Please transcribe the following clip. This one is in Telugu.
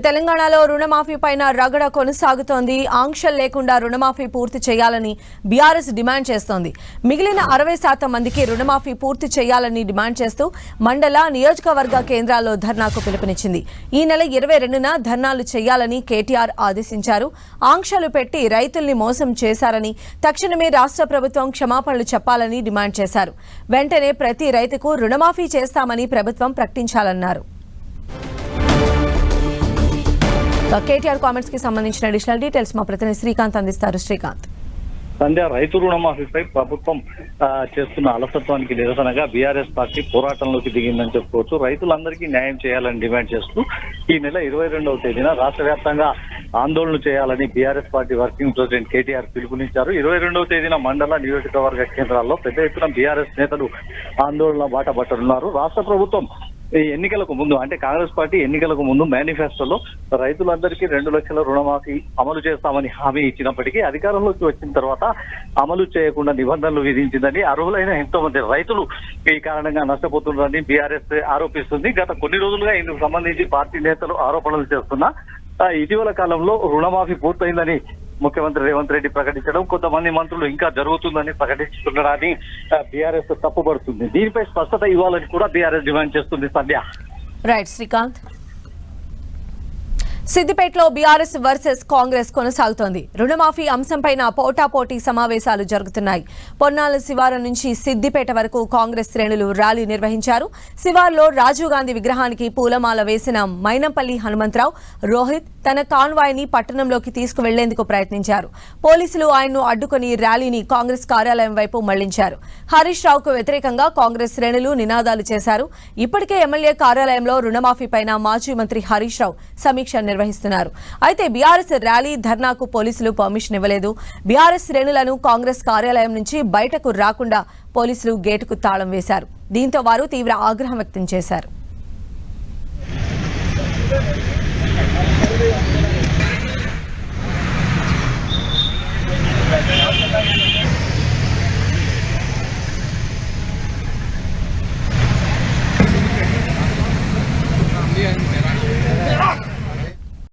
తెలంగాణలో రుణమాఫీ పైన రగడ కొనసాగుతోంది. ఆంక్షలు లేకుండా రుణమాఫీ పూర్తి చేయాలని బీఆర్ఎస్ డిమాండ్ చేస్తోంది. మిగిలిన 60% మందికి రుణమాఫీ పూర్తి చేయాలని డిమాండ్ చేస్తూ మండల నియోజకవర్గ కేంద్రాల్లో ధర్నాకు పిలుపునిచ్చింది. ఈ నెల 22న ధర్నాలు చేయాలని కేటీఆర్ ఆదేశించారు. ఆంక్షలు పెట్టి రైతుల్ని మోసం చేశారని తక్షణమే రాష్ట్ర ప్రభుత్వం క్షమాపణలు చెప్పాలని డిమాండ్ చేశారు. వెంటనే ప్రతి రైతుకు రుణమాఫీ చేస్తామని ప్రభుత్వం ప్రకటించాలన్నారు. కేటీఆర్ కామెంట్స్ కి సంబంధించిన అడిషనల్ డీటెయిల్స్ మా ప్రతినిధి శ్రీకాంత్ అందిస్తారు. శ్రీకాంత్. సంధ్య, రైతు రుణమాఫీపై ప్రభుత్వం చేస్తున్న అలసత్వానికి నిరసనగా బీఆర్ఎస్ పార్టీ పోరాటంలోకి దిగిందని చెప్పుకోవచ్చు. రైతులందరికీ న్యాయం చేయాలని డిమాండ్ చేస్తూ ఈ నెల 22వ తేదీన రాష్ట్ర వ్యాప్తంగా ఆందోళన చేయాలని BRS party working president KTR పిలుపునిచ్చారు. 22వ తేదీన మండల నియోజకవర్గ కేంద్రాల్లో పెద్ద ఎత్తున బీఆర్ఎస్ నేతలు ఆందోళన బాట పట్టనున్నారు. రాష్ట్ర ప్రభుత్వం ఈ ఎన్నికలకు ముందు అంటే కాంగ్రెస్ పార్టీ ఎన్నికలకు ముందు మేనిఫెస్టోలో రైతులందరికీ 2 లక్షల రుణమాఫీ అమలు చేస్తామని హామీ ఇచ్చినప్పటికీ అధికారంలోకి వచ్చిన తర్వాత అమలు చేయకుండా నిబంధనలు విధించిందని, అర్హులైన ఎంతో మంది రైతులు ఈ కారణంగా నష్టపోతున్నారని బీఆర్ఎస్ ఆరోపిస్తుంది. గత కొన్ని రోజులుగా ఇందుకు సంబంధించి పార్టీ నేతలు ఆరోపణలు చేస్తున్నా ఇటీవల కాలంలో రుణమాఫీ పూర్తయిందని ముఖ్యమంత్రి రేవంత్ రెడ్డి ప్రకటించడం, కొంతమంది మంత్రులు ఇంకా జరుగుతుందని ప్రకటిస్తున్నారని బీఆర్ఎస్ తప్పుపడుతుంది. దీనిపై స్పష్టత ఇవ్వాలని కూడా బీఆర్ఎస్ డిమాండ్ చేస్తుంది. సంధ్య. రైట్ శ్రీకాంత్. సిద్దిపేటలో బీఆర్ఎస్ వర్సెస్ కాంగ్రెస్ కొనసాగుతోంది. రుణమాఫీ అంశంపైన పోటాపోటీ సమావేశాలు జరుగుతున్నాయి. పొన్నాల శివారు నుంచి సిద్దిపేట వరకు కాంగ్రెస్ శ్రేణులు ర్యాలీ నిర్వహించారు. శివార్లో రాజీవ్ గాంధీ విగ్రహానికి పూలమాల వేసిన మైనంపల్లి హనుమంతరావు రోహిత్ తన కాన్వాయ్ ని పట్టణంలోకి తీసుకువెళ్లేందుకు ప్రయత్నించారు. పోలీసులు ఆయన్ను అడ్డుకుని ర్యాలీని కాంగ్రెస్ కార్యాలయం వైపు మళ్లించారు. హరీష్ రావుకు వ్యతిరేకంగా కాంగ్రెస్ శ్రేణులు నినాదాలు చేశారు. ఇప్పటికే ఎమ్మెల్యే కార్యాలయంలో రుణమాఫీపైన మాజీ మంత్రి హరీష్ రావు సమీక్ష నిర్వహిస్తున్నారు. అయితే బీఆర్ఎస్ ర్యాలీ ధర్నాకు పోలీసులు పర్మిషన్ ఇవ్వలేదు. బీఆర్ఎస్ శ్రేణులను కాంగ్రెస్ కార్యాలయం నుంచి బయటకు రాకుండా పోలీసులు గేటుకు తాళం వేశారు. దీంతో వారు తీవ్ర ఆగ్రహం వ్యక్తం చేశారు.